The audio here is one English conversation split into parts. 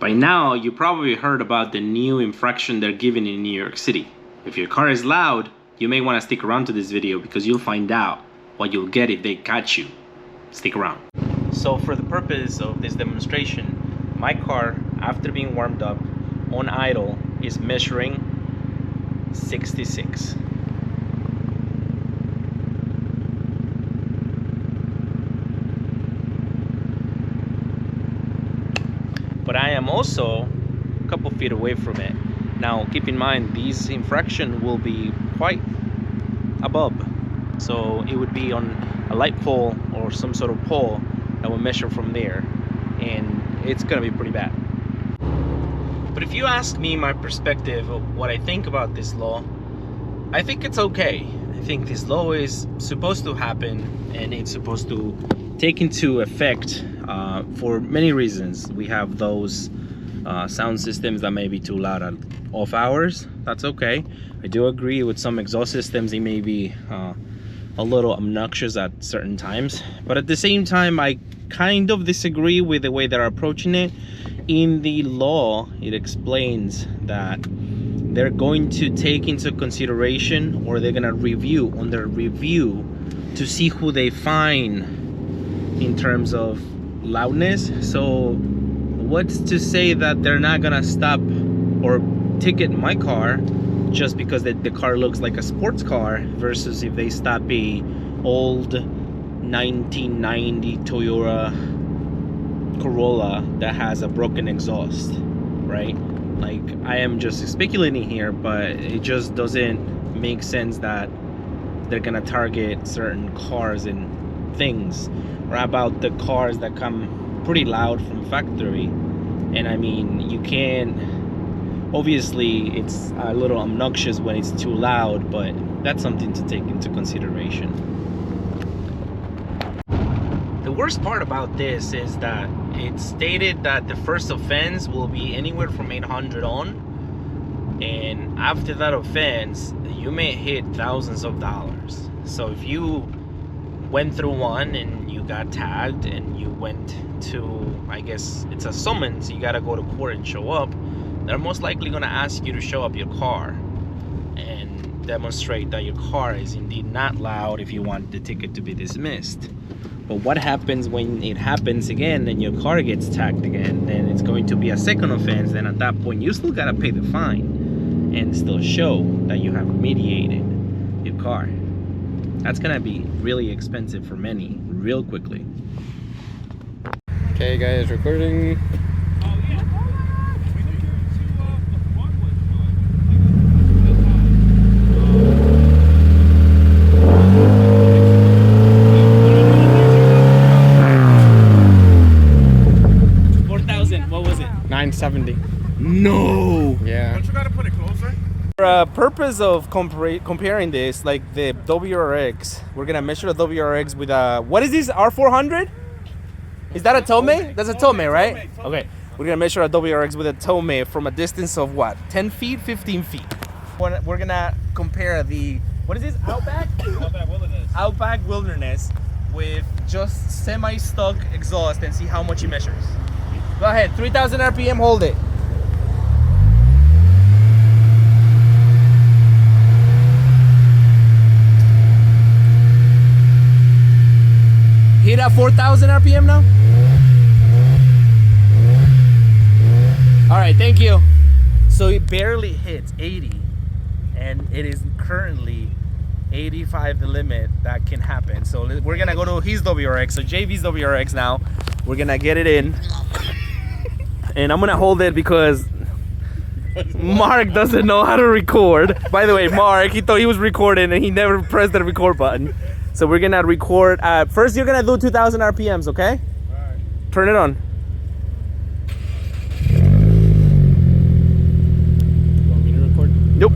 By now, you probably heard about the new infraction they're giving in New York City. If your car is loud, you may want to stick around to this video because you'll find out what you'll get if they catch you. Stick around. So for the purpose of this demonstration, my car, after being warmed up on idle, is measuring 66. But I am also a couple feet away from it. Now keep in mind, these infraction will be quite above. So it would be on a light pole or some sort of pole that will measure from there. And it's gonna be pretty bad. But if you ask me my perspective of what I think about this law, I think it's okay. I think this law is supposed to happen and it's supposed to take into effect for many reasons. We have those sound systems that may be too loud at off hours. That's okay. I do agree with some exhaust systems, they may be a little obnoxious at certain times, but at the same time I kind of disagree with the way they're approaching it. In the law, it explains that they're going to take into consideration, or they're gonna review on their review to see who they fine in terms of loudness. So what's to say that they're not gonna stop or ticket my car just because the car looks like a sports car, versus if they stop a old 1990 Toyota Corolla that has a broken exhaust, right? Like, I am just speculating here, but it just doesn't make sense that they're gonna target certain cars and things. Or about the cars that come pretty loud from factory. And I mean, you can't, obviously it's a little obnoxious when it's too loud, but that's something to take into consideration. The worst part about this is that it's stated that the first offense will be anywhere from 800 on, and after that offense you may hit thousands of dollars. So if you went through one and you got tagged and you went to, I guess it's a summons, you gotta go to court and show up, they're most likely gonna ask you to show up your car and demonstrate that your car is indeed not loud if you want the ticket to be dismissed. But what happens when it happens again and your car gets tagged again? Then it's going to be a second offense. Then at that point you still gotta pay the fine and still show that you have remediated your car. That's gonna be really expensive for many real quickly. Okay guys, recording. What was it? 970. No! Yeah. Don't you gotta put it closer? For purpose of comparing this, like the WRX, we're gonna measure the WRX with a, what is this, R400? Is that a Tome? That's a Tome, right? Okay, we're gonna measure a WRX with a Tome from a distance of what, 10 feet, 15 feet. We're gonna compare the, what is this, Outback? Outback Wilderness. Outback Wilderness with just semi-stock exhaust and see how much it measures. Go ahead, 3,000 RPM, hold it. Hit at 4,000 RPM now? All right, thank you. So it barely hits 80, and it is currently 85 the limit that can happen. So we're gonna go to his WRX, so JV's WRX now. We're gonna get it in. And I'm gonna hold it because Mark doesn't know how to record. By the way, Mark, he thought he was recording and he never pressed the record button. So we're gonna record. First, you're gonna do 2,000 RPMs, okay? All right. Turn it on. You want me to record? Nope.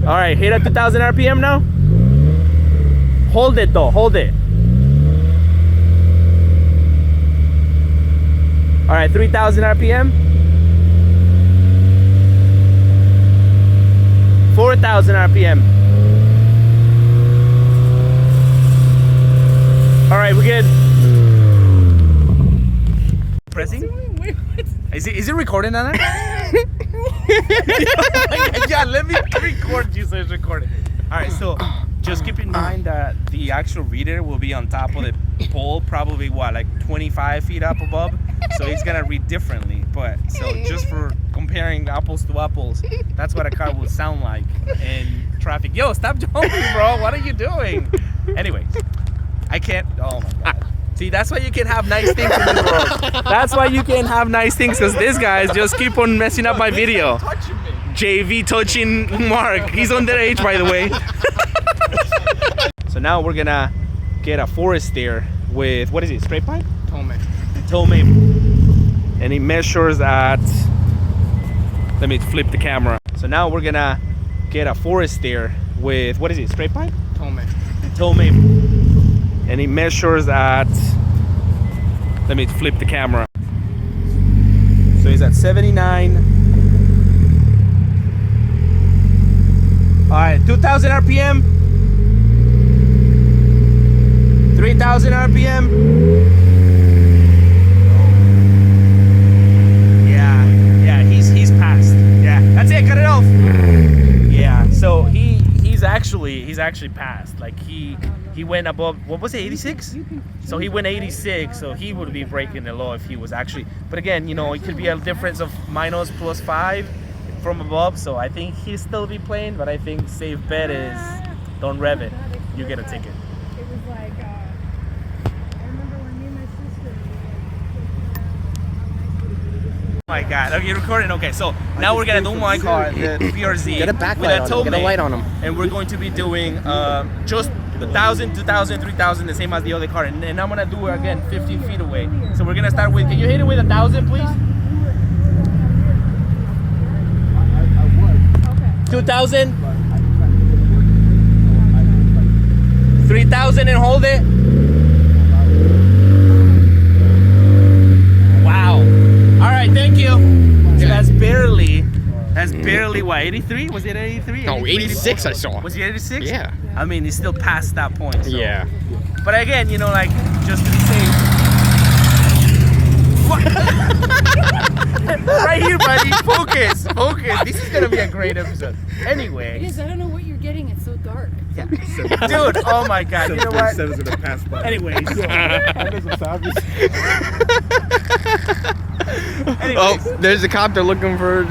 All right, hit at 2,000 RPM now. Hold it though, hold it. All right, 3,000 RPM. 4,000 RPM. All right, we're good. Pressing? Is it recording on there? Yeah, let me record you so it's recording. All right, so just keep in mind that the actual reader will be on top of the pole, probably what, like 25 feet up above. So it's gonna read differently. But so just for comparing apples to apples, that's what a car will sound like in traffic. Yo, stop jumping, bro. What are you doing? Anyways, I can't. Oh my god. See, that's why you can have nice things in this world. That's why you can have nice things, because these guys just keep on messing up my video. JV touching Mark. He's underage, by the way. So now we're gonna get a Forester with, what is it, straight pipe? Tome. And he measures at, let me flip the camera. So now we're gonna get a Forester with, what is it, straight pipe? Tome. And he measures at, let me flip the camera. So he's at 79. All right, 2,000 RPM. 3,000 RPM. Yeah, he's passed. Yeah, that's it, cut it off. Yeah, so he's actually passed. Like he went above, what was it, 86? So he went 86, so he would be breaking the law if he was actually, but again, you know, it could be a difference of minus plus 5 from above, so I think he'll still be playing, but I think safe bet is don't rev it, you get a ticket. It was like, I remember when me and my sister Oh my god, okay, you're recording? Okay, so now we're gonna do my car, the PRZ, Get a backlight on him. Get a light on him. and we're going to be doing just 1,000, 2,000, 3,000, the same as the other car, and I'm gonna do it again 15 feet away. So we're gonna start with, can you hit it with 1,000, please? 2,000, 3,000, and hold it. Wow. All right, thank you. Okay, that's barely what, 83? Was it 83? No, 86 I saw. Was it 86? Yeah. I mean, it's still past that point. So. Yeah. But again, you know, like, just to be safe. Right here, buddy. Focus. This is gonna be a great episode. Anyway. Yes, I don't know what you're getting. It's so dark. Yeah. Dude, oh my god. You know what? Anyways. Oh, there's a cop. They're looking for.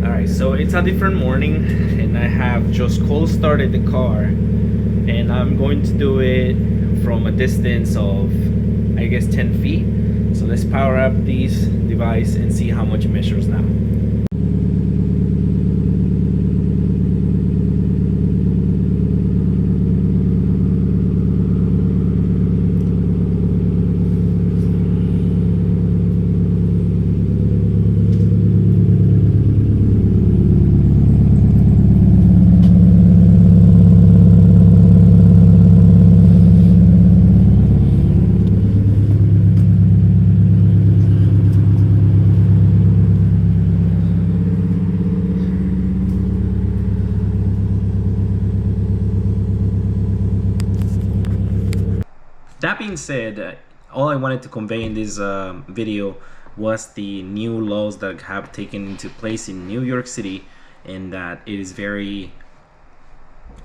Alright, so it's a different morning, and I have just cold started the car, and I'm going to do it from a distance of, I guess, 10 feet. So let's power up this device and see how much it measures now. That being said, all I wanted to convey in this video was the new laws that have taken into place in New York City, and that it is very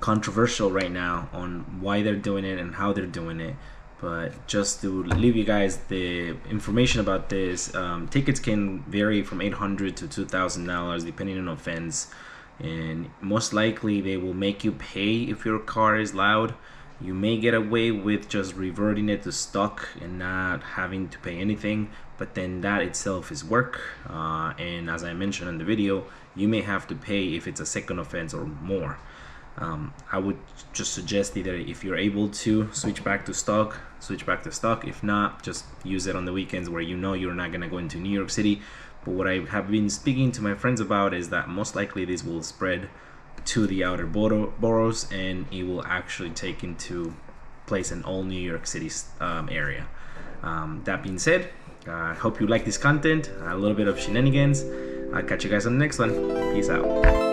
controversial right now on why they're doing it and how they're doing it. But just to leave you guys the information about this, tickets can vary from $800 to $2,000 depending on offense, and most likely they will make you pay if your car is loud. You may get away with just reverting it to stock and not having to pay anything, but then that itself is work, and as I mentioned in the video, you may have to pay if it's a second offense or more. I would just suggest either, if you're able to, switch back to stock. If not, just use it on the weekends where you know you're not going to go into New York City. But what I have been speaking to my friends about is that most likely this will spread to the outer boroughs, and it will actually take into place in all New York City's area. That being said, I hope you like this content, a little bit of shenanigans. I'll catch you guys on the next one. Peace out.